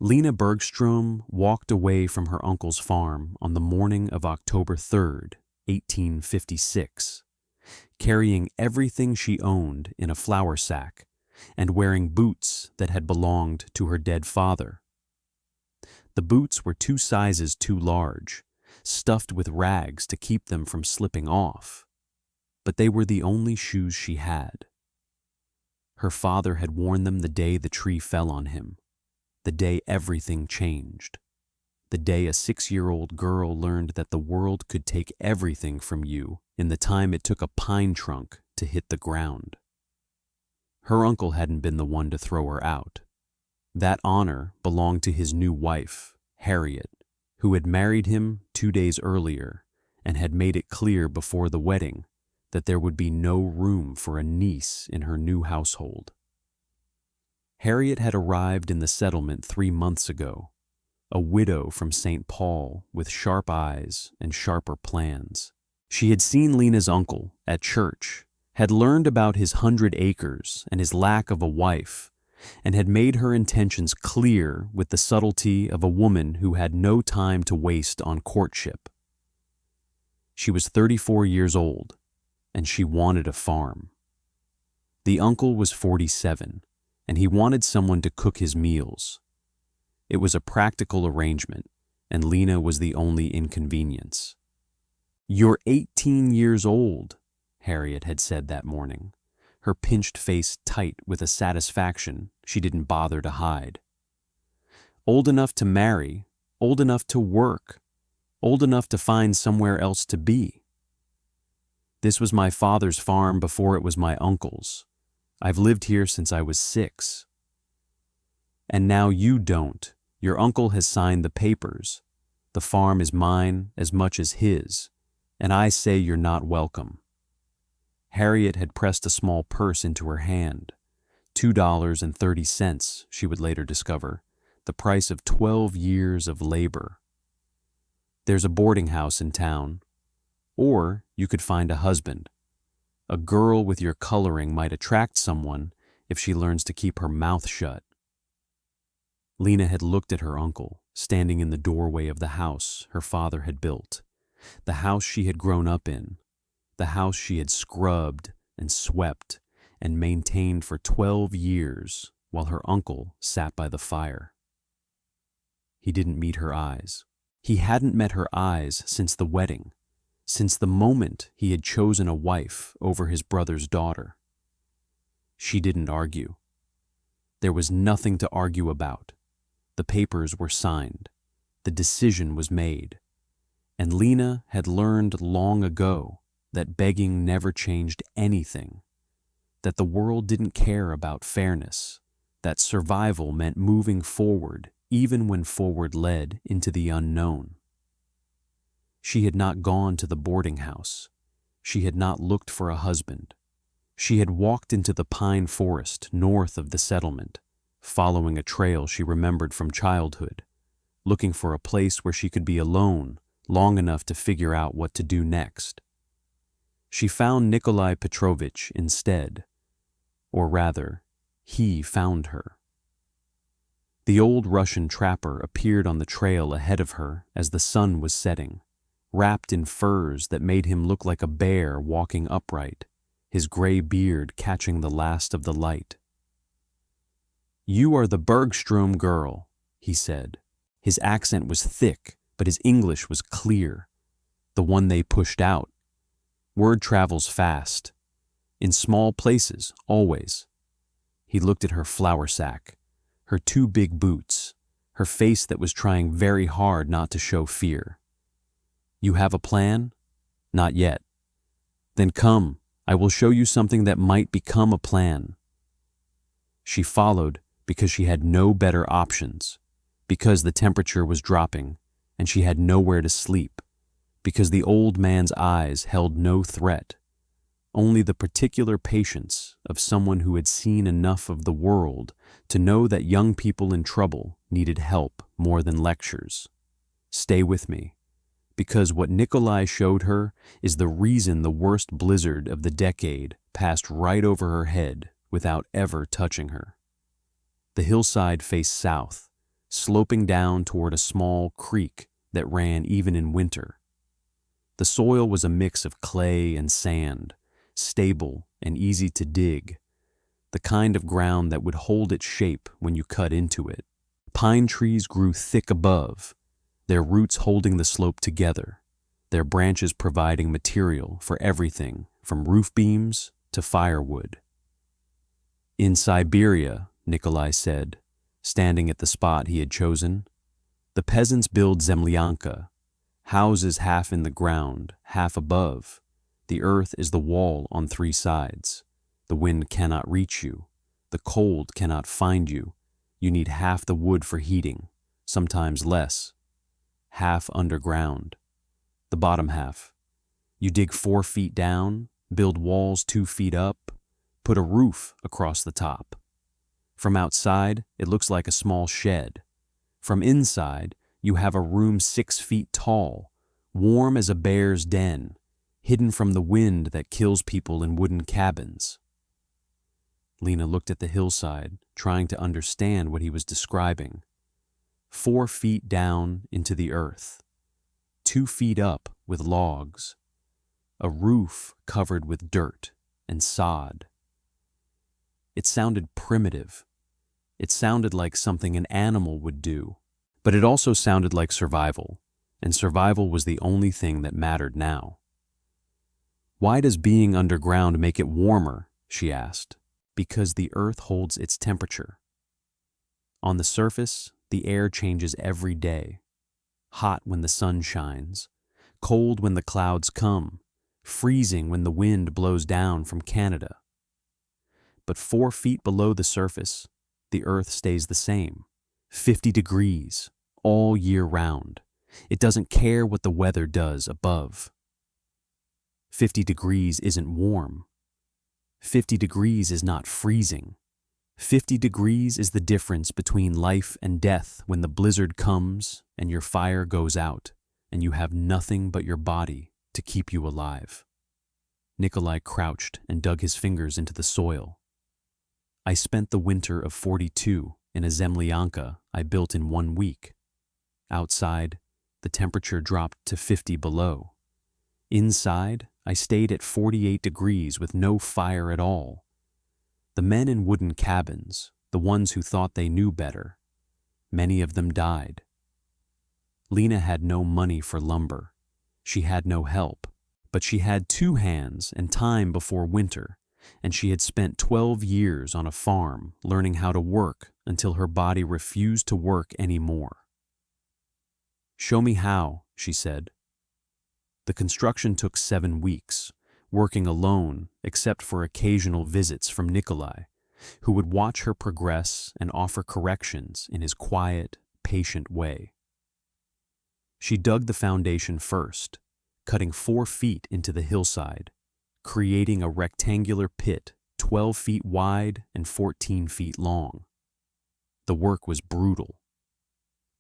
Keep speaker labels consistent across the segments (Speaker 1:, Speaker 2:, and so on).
Speaker 1: Lena Bergstrom walked away from her uncle's farm on the morning of October 3rd, 1856, carrying everything she owned in a flour sack and wearing boots that had belonged to her dead father. The boots were 2 sizes too large, stuffed with rags to keep them from slipping off, but they were the only shoes she had. Her father had worn them the day the tree fell on him, the day everything changed, the day a 6-year-old girl learned that the world could take everything from you in the time it took a pine trunk to hit the ground. Her uncle hadn't been the one to throw her out. That honor belonged to his new wife, Harriet, who had married him 2 days earlier and had made it clear before the wedding that there would be no room for a niece in her new household. Harriet had arrived in the settlement 3 months ago, a widow from St. Paul with sharp eyes and sharper plans. She had seen Lena's uncle at church, had learned about his 100 acres and his lack of a wife, and had made her intentions clear with the subtlety of a woman who had no time to waste on courtship. She was 34 years old, and she wanted a farm. The uncle was 47, and he wanted someone to cook his meals. It was a practical arrangement, and Lena was the only inconvenience. "You're 18 years old," Harriet had said that morning, her pinched face tight with a satisfaction she didn't bother to hide. "Old enough to marry, old enough to work, old enough to find somewhere else to be. This was my father's farm before it was my uncle's. I've lived here since I was 6. And now you don't. Your uncle has signed the papers. The farm is mine as much as his, and I say you're not welcome." Harriet had pressed a small purse into her hand, $2.30, she would later discover, the price of 12 years of labor. "There's a boarding house in town, or you could find a husband. A girl with your coloring might attract someone if she learns to keep her mouth shut." Lena had looked at her uncle, standing in the doorway of the house her father had built, the house she had grown up in, the house she had scrubbed and swept and maintained for 12 years while her uncle sat by the fire. He didn't meet her eyes. He hadn't met her eyes since the wedding, since the moment he had chosen a wife over his brother's daughter. She didn't argue. There was nothing to argue about. The papers were signed. The decision was made. And Lena had learned long ago that begging never changed anything, that the world didn't care about fairness, that survival meant moving forward even when forward led into the unknown. She had not gone to the boarding house. She had not looked for a husband. She had walked into the pine forest north of the settlement, following a trail she remembered from childhood, looking for a place where she could be alone long enough to figure out what to do next. She found Nikolai Petrovich instead, or rather, he found her. The old Russian trapper appeared on the trail ahead of her as the sun was setting, wrapped in furs that made him look like a bear walking upright, his gray beard catching the last of the light. "You are the Bergstrom girl," he said. His accent was thick, but his English was clear. "The one they pushed out. Word travels fast. In small places, always." He looked at her flour sack, her 2 big boots, her face that was trying very hard not to show fear. "You have a plan?" "Not yet." "Then come, I will show you something that might become a plan." She followed because she had no better options, because the temperature was dropping and she had nowhere to sleep, because the old man's eyes held no threat, only the particular patience of someone who had seen enough of the world to know that young people in trouble needed help more than lectures. "Stay with me, because what Nikolai showed her is the reason the worst blizzard of the decade passed right over her head without ever touching her." The hillside faced south, sloping down toward a small creek that ran even in winter. The soil was a mix of clay and sand, stable and easy to dig, the kind of ground that would hold its shape when you cut into it. Pine trees grew thick above, their roots holding the slope together, their branches providing material for everything from roof beams to firewood. In Siberia, Nikolai said, standing at the spot he had chosen, the peasants build zmlanka, houses half in the ground, half above. The earth is the wall on three sides. The wind cannot reach you. The cold cannot find you. You need half the wood for heating, sometimes less. Half underground. The bottom half. You dig 4 feet down, build walls 2 feet up, put a roof across the top. From outside, it looks like a small shed. From inside, you have a room 6 feet tall, warm as a bear's den, hidden from the wind that kills people in wooden cabins. Lena looked at the hillside, trying to understand what he was describing. 4 feet down into the earth, 2 feet up with logs, a roof covered with dirt and sod. It sounded primitive. It sounded like something an animal would do, but it also sounded like survival, and survival was the only thing that mattered now. Why does being underground make it warmer? She asked. Because the earth holds its temperature. On the surface, the air changes every day. Hot when the sun shines, cold when the clouds come, freezing when the wind blows down from Canada. But 4 feet below the surface, the earth stays the same, 50 degrees, all year round. It doesn't care what the weather does above. 50 degrees isn't warm. 50 degrees is not freezing. 50 degrees is the difference between life and death when the blizzard comes and your fire goes out and you have nothing but your body to keep you alive. Nikolai crouched and dug his fingers into the soil. I spent the winter of 42 in a zmlanka I built in 1 week. Outside, the temperature dropped to 50 below. Inside, I stayed at 48 degrees with no fire at all. The men in wooden cabins, the ones who thought they knew better, many of them died. Lena had no money for lumber. She had no help, but she had 2 hands and time before winter, and she had spent 12 years on a farm learning how to work until her body refused to work anymore. "Show me how," she said. The construction took 7 weeks, working alone except for occasional visits from Nikolai, who would watch her progress and offer corrections in his quiet, patient way. She dug the foundation first, cutting 4 feet into the hillside, creating a rectangular pit 12 feet wide and 14 feet long. The work was brutal.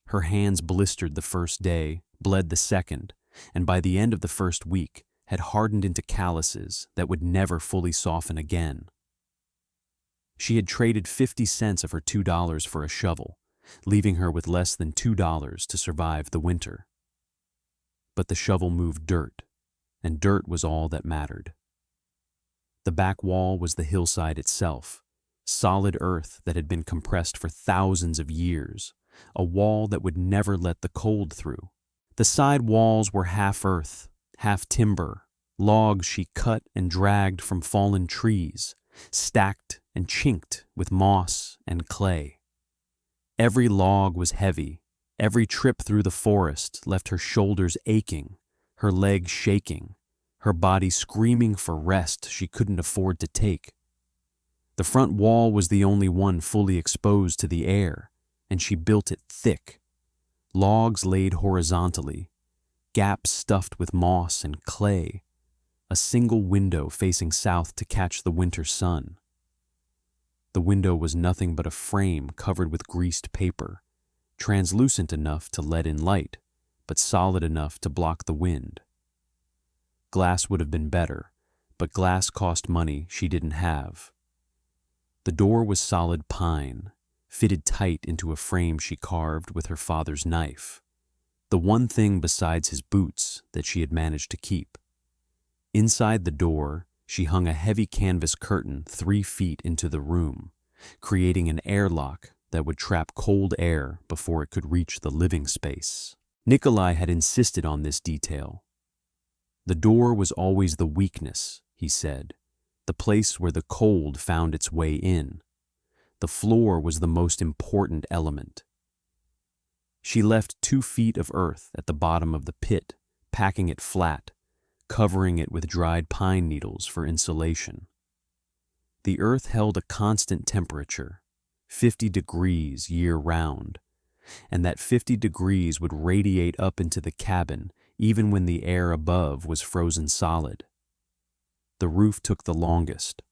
Speaker 1: Her hands blistered the first day, bled the second, and by the end of the first week had hardened into calluses that would never fully soften again. She had traded 50 cents of her $2 for a shovel, leaving her with less than $2 to survive the winter. But the shovel moved dirt, and dirt was all that mattered. The back wall was the hillside itself, solid earth that had been compressed for thousands of years, a wall that would never let the cold through. The side walls were half earth, half timber, logs she cut and dragged from fallen trees, stacked and chinked with moss and clay. Every log was heavy. Every trip through the forest left her shoulders aching, her legs shaking, her body screaming for rest she couldn't afford to take. The front wall was the only one fully exposed to the air, and she built it thick. Logs laid horizontally, gaps stuffed with moss and clay, a single window facing south to catch the winter sun. The window was nothing but a frame covered with greased paper, translucent enough to let in light, but solid enough to block the wind. Glass would have been better, but glass cost money she didn't have. The door was solid pine, fitted tight into a frame she carved with her father's knife, the one thing besides his boots that she had managed to keep. Inside the door, she hung a heavy canvas curtain 3 feet into the room, creating an airlock that would trap cold air before it could reach the living space. Nikolai had insisted on this detail. The door was always the weakness, he said, the place where the cold found its way in. The floor was the most important element. She left 2 feet of earth at the bottom of the pit, packing it flat, covering it with dried pine needles for insulation. The earth held a constant temperature, 50 degrees year-round, and that 50 degrees would radiate up into the cabin even when the air above was frozen solid. The roof took the longest.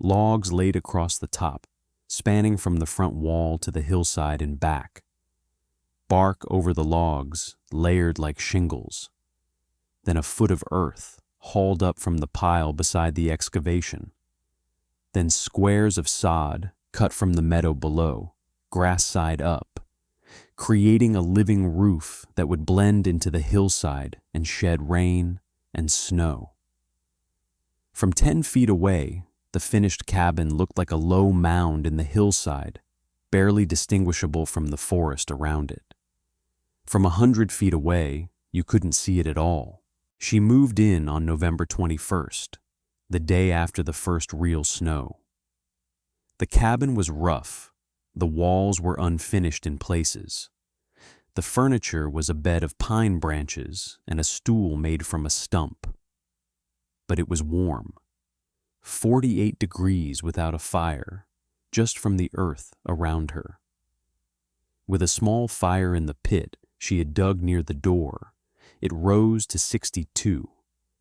Speaker 1: Logs laid across the top, spanning from the front wall to the hillside and back. Bark over the logs, layered like shingles. Then a foot of earth, hauled up from the pile beside the excavation. Then squares of sod, cut from the meadow below, grass side up, creating a living roof that would blend into the hillside and shed rain and snow. From 10 feet away, the finished cabin looked like a low mound in the hillside, barely distinguishable from the forest around it. From 100 feet away, you couldn't see it at all. She moved in on November 21st, the day after the first real snow. The cabin was rough. The walls were unfinished in places. The furniture was a bed of pine branches and a stool made from a stump. But it was warm. 48 degrees without a fire, just from the earth around her. With a small fire in the pit she had dug near the door, it rose to 62,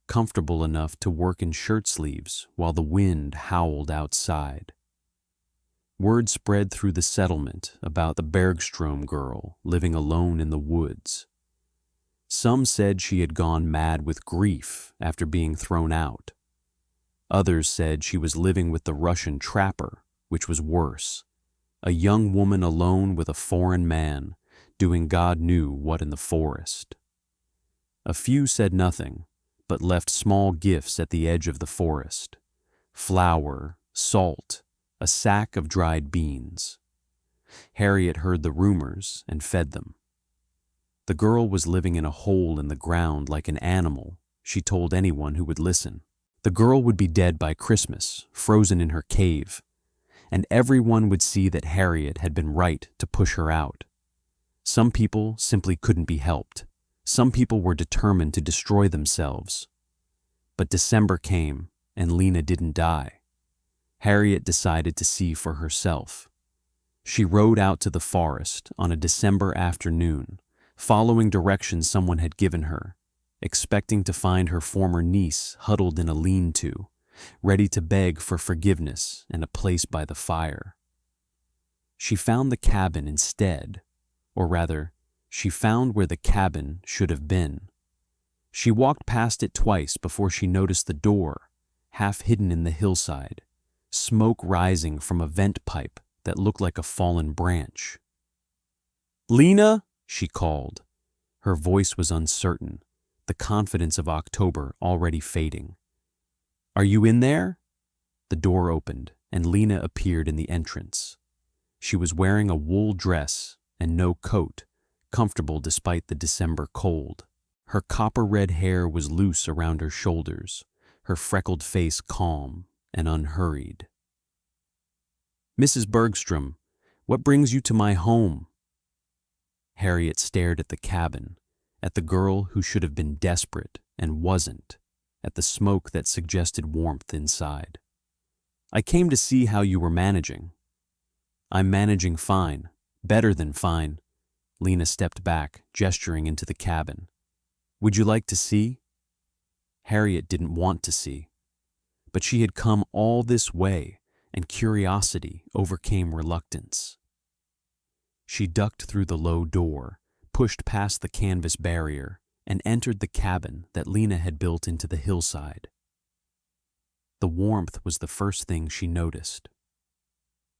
Speaker 1: comfortable enough to work in shirt sleeves while the wind howled outside. Word spread through the settlement about the Bergstrom girl living alone in the woods. Some said she had gone mad with grief after being thrown out. Others said she was living with the Russian trapper, which was worse, a young woman alone with a foreign man, doing God knew what in the forest. A few said nothing, but left small gifts at the edge of the forest: flour, salt, a sack of dried beans. Harriet heard the rumors and fed them. The girl was living in a hole in the ground like an animal, she told anyone who would listen. The girl would be dead by Christmas, frozen in her cave, and everyone would see that Harriet had been right to push her out. Some people simply couldn't be helped. Some people were determined to destroy themselves. But December came, and Lena didn't die. Harriet decided to see for herself. She rode out to the forest on a December afternoon, following directions someone had given her, expecting to find her former niece huddled in a lean-to, ready to beg for forgiveness and a place by the fire. She found the cabin instead, or rather, she found where the cabin should have been. She walked past it twice before she noticed the door, half hidden in the hillside, smoke rising from a vent pipe that looked like a fallen branch. "Lena?" she called. Her voice was uncertain, the confidence of October already fading. "Are you in there?" The door opened, and Lena appeared in the entrance. She was wearing a wool dress and no coat, comfortable despite the December cold. Her copper-red hair was loose around her shoulders, her freckled face calm and unhurried. "Mrs. Bergstrom, what brings you to my home?" Harriet stared at the cabin, at the girl who should have been desperate and wasn't, at the smoke that suggested warmth inside. "I came to see how you were managing." "I'm managing fine, better than fine." Lena stepped back, gesturing into the cabin. "Would you like to see?" Harriet didn't want to see, but she had come all this way, and curiosity overcame reluctance. She ducked through the low door, pushed past the canvas barrier, and entered the cabin that Lena had built into the hillside. The warmth was the first thing she noticed.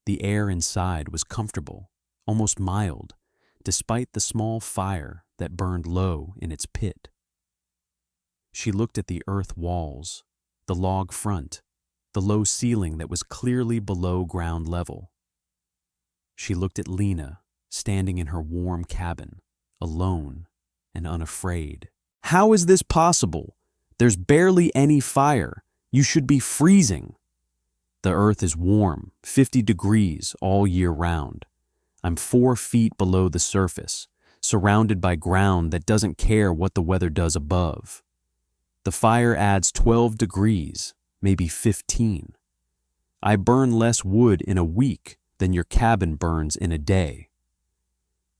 Speaker 1: The air inside was comfortable, almost mild, despite the small fire that burned low in its pit. She looked at the earth walls, the log front, the low ceiling that was clearly below ground level. She looked at Lena, standing in her warm cabin, alone and unafraid. "How is this possible? There's barely any fire. You should be freezing." "The earth is warm, 50 degrees all year round. I'm 4 feet below the surface, surrounded by ground that doesn't care what the weather does above. The fire adds 12 degrees, maybe 15. I burn less wood in a week than your cabin burns in a day.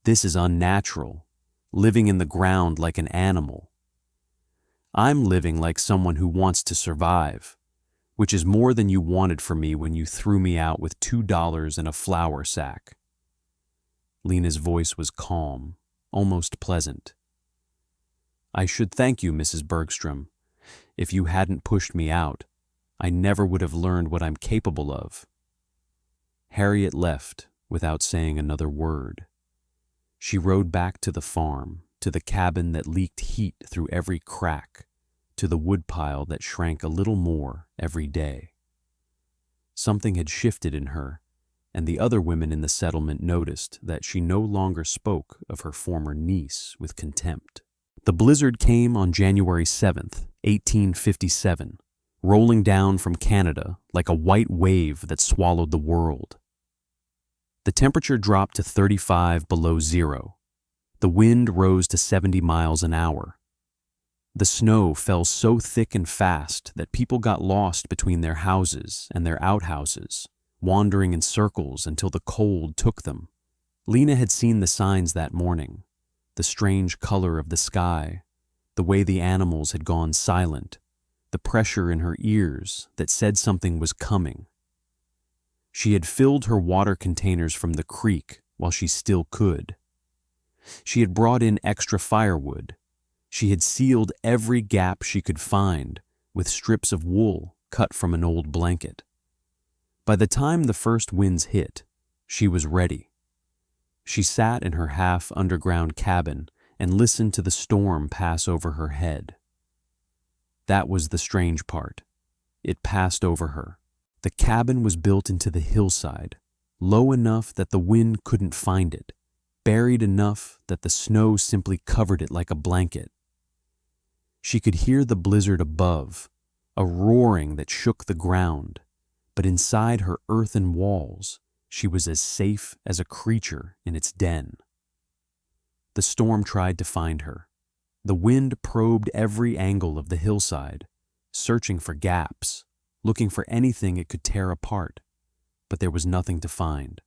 Speaker 1: This is unnatural, living in the ground like an animal. I'm living like someone who wants to survive, which is more than you wanted from me when you threw me out with $2 in a flour sack." Lena's voice was calm, almost pleasant. "I should thank you, Mrs. Bergstrom. If you hadn't pushed me out, I never would have learned what I'm capable of." Harriet left without saying another word. She rode back to the farm, to the cabin that leaked heat through every crack, to the woodpile that shrank a little more every day. Something had shifted in her, and the other women in the settlement noticed that she no longer spoke of her former niece with contempt. The blizzard came on January 7th, 1857, rolling down from Canada like a white wave that swallowed the world. The temperature dropped to 35 below zero. The wind rose to 70 miles an hour. The snow fell so thick and fast that people got lost between their houses and their outhouses, wandering in circles until the cold took them. Lena had seen the signs that morning, the strange color of the sky, the way the animals had gone silent, the pressure in her ears that said something was coming. She had filled her water containers from the creek while she still could. She had brought in extra firewood. She had sealed every gap she could find with strips of wool cut from an old blanket. By the time the first winds hit, she was ready. She sat in her half-underground cabin and listened to the storm pass over her head. That was the strange part. It passed over her. The cabin was built into the hillside, low enough that the wind couldn't find it, buried enough that the snow simply covered it like a blanket. She could hear the blizzard above, a roaring that shook the ground, but inside her earthen walls, she was as safe as a creature in its den. The storm tried to find her. The wind probed every angle of the hillside, searching for gaps, looking for anything it could tear apart, but there was nothing to find.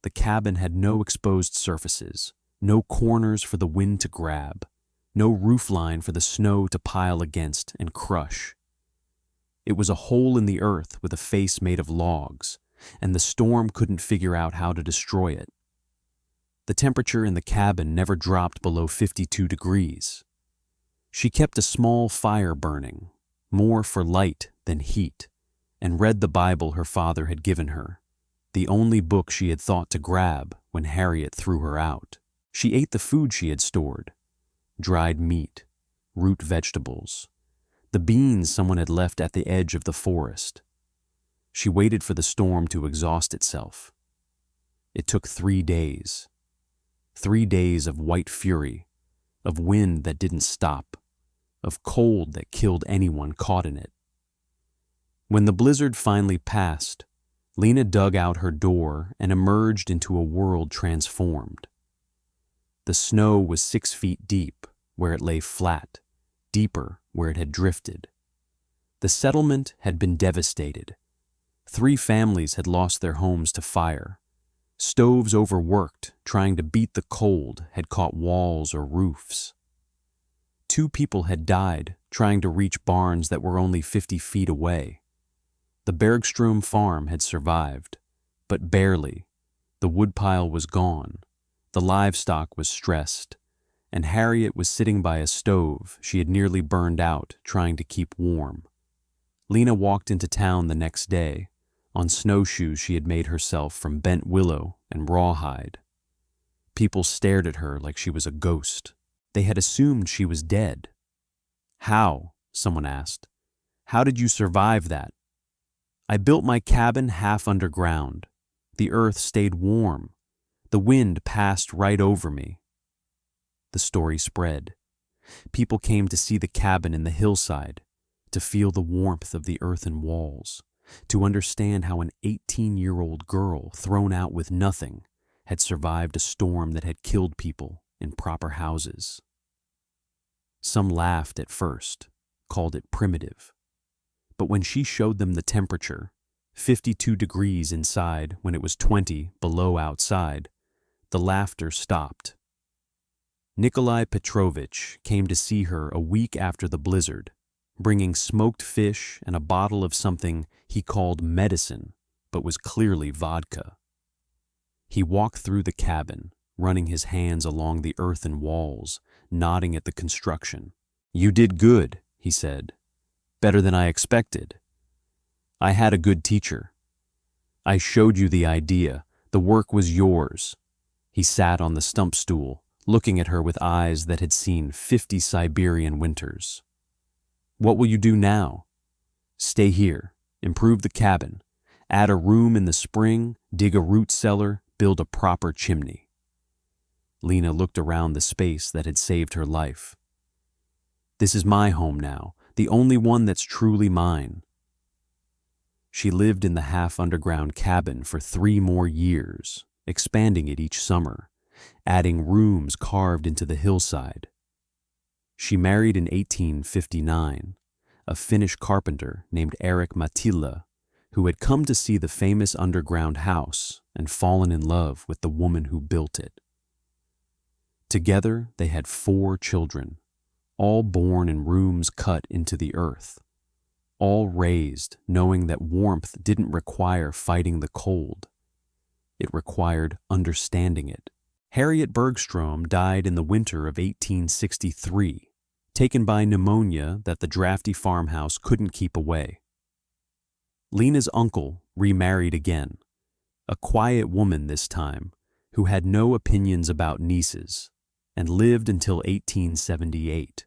Speaker 1: The cabin had no exposed surfaces, no corners for the wind to grab, no roofline for the snow to pile against and crush. It was a hole in the earth with a face made of logs, and the storm couldn't figure out how to destroy it. The temperature in the cabin never dropped below 52 degrees. She kept a small fire burning, more for light than heat, and read the Bible her father had given her, the only book she had thought to grab when Harriet threw her out. She ate the food she had stored, dried meat, root vegetables, the beans someone had left at the edge of the forest. She waited for the storm to exhaust itself. It took 3 days. 3 days of white fury, of wind that didn't stop, of cold that killed anyone caught in it. When the blizzard finally passed, Lena dug out her door and emerged into a world transformed. The snow was 6 feet deep where it lay flat, deeper where it had drifted. The settlement had been devastated. 3 families had lost their homes to fire. Stoves overworked, trying to beat the cold, had caught walls or roofs. 2 people had died trying to reach barns that were only 50 feet away. The Bergstrom farm had survived, but barely. The woodpile was gone. The livestock was stressed, and Harriet was sitting by a stove she had nearly burned out trying to keep warm. Lena walked into town the next day, On snowshoes she had made herself from bent willow and rawhide. People stared at her like she was a ghost. They had assumed she was dead. "How?" someone asked. "How did you survive that?" "I built my cabin half underground. The earth stayed warm. The wind passed right over me." The story spread. People came to see the cabin in the hillside, to feel the warmth of the earthen walls, to understand how an 18-year-old girl thrown out with nothing had survived a storm that had killed people in proper houses. Some laughed at first, called it primitive. But when she showed them the temperature, 52 degrees inside when it was 20 below outside, the laughter stopped. Nikolai Petrovich came to see her a week after the blizzard, bringing smoked fish and a bottle of something he called medicine, but was clearly vodka. He walked through the cabin, running his hands along the earthen walls, nodding at the construction. "You did good," he said. "Better than I expected. I had a good teacher. I showed you the idea. The work was yours." He sat on the stump stool, looking at her with eyes that had seen 50 Siberian winters. "What will you do now?" "Stay here, improve the cabin, add a room in the spring, dig a root cellar, build a proper chimney." Lena looked around the space that had saved her life. "This is my home now, the only one that's truly mine." She lived in the half-underground cabin for 3 more years, expanding it each summer, adding rooms carved into the hillside. She married in 1859, a Finnish carpenter named Erik Mattila, who had come to see the famous underground house and fallen in love with the woman who built it. Together they had 4 children, all born in rooms cut into the earth, all raised knowing that warmth didn't require fighting the cold. It required understanding it. Harriet Bergstrom died in the winter of 1863, taken by pneumonia that the drafty farmhouse couldn't keep away. Lena's uncle remarried again, a quiet woman this time, who had no opinions about nieces, and lived until 1878.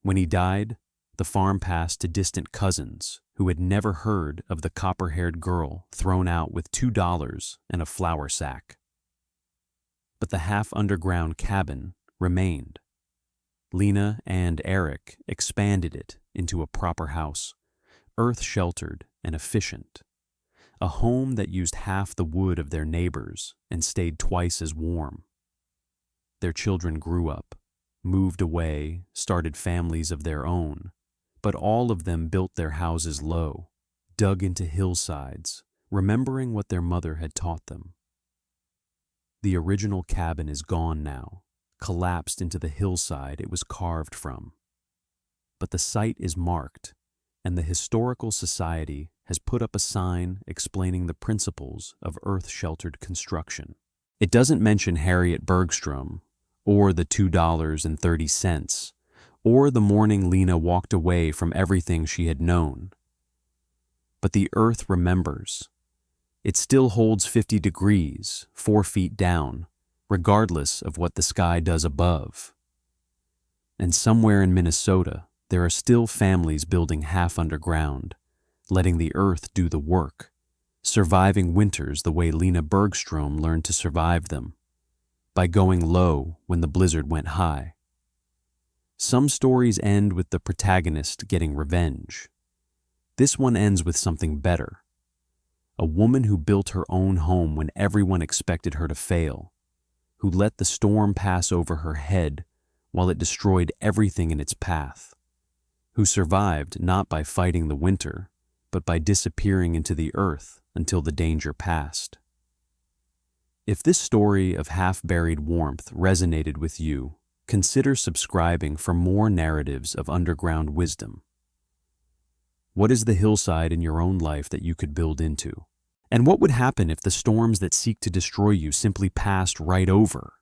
Speaker 1: When he died, the farm passed to distant cousins who had never heard of the copper-haired girl thrown out with $2 and a flour sack. But the half-underground cabin remained. Lena and Eric expanded it into a proper house, earth-sheltered and efficient, a home that used half the wood of their neighbors and stayed twice as warm. Their children grew up, moved away, started families of their own, but all of them built their houses low, dug into hillsides, remembering what their mother had taught them. The original cabin is gone now, collapsed into the hillside it was carved from. But the site is marked, and the Historical Society has put up a sign explaining the principles of earth-sheltered construction. It doesn't mention Harriet Bergstrom, or the $2.30, or the morning Lena walked away from everything she had known. But the earth remembers. It still holds 50 degrees, 4 feet down, regardless of what the sky does above. And somewhere in Minnesota, there are still families building half underground, letting the earth do the work, surviving winters the way Lena Bergstrom learned to survive them, by going low when the blizzard went high. Some stories end with the protagonist getting revenge. This one ends with something better. A woman who built her own home when everyone expected her to fail, who let the storm pass over her head while it destroyed everything in its path, who survived not by fighting the winter, but by disappearing into the earth until the danger passed. If this story of half-buried warmth resonated with you, consider subscribing for more narratives of underground wisdom. What is the hillside in your own life that you could build into? And what would happen if the storms that seek to destroy you simply passed right over?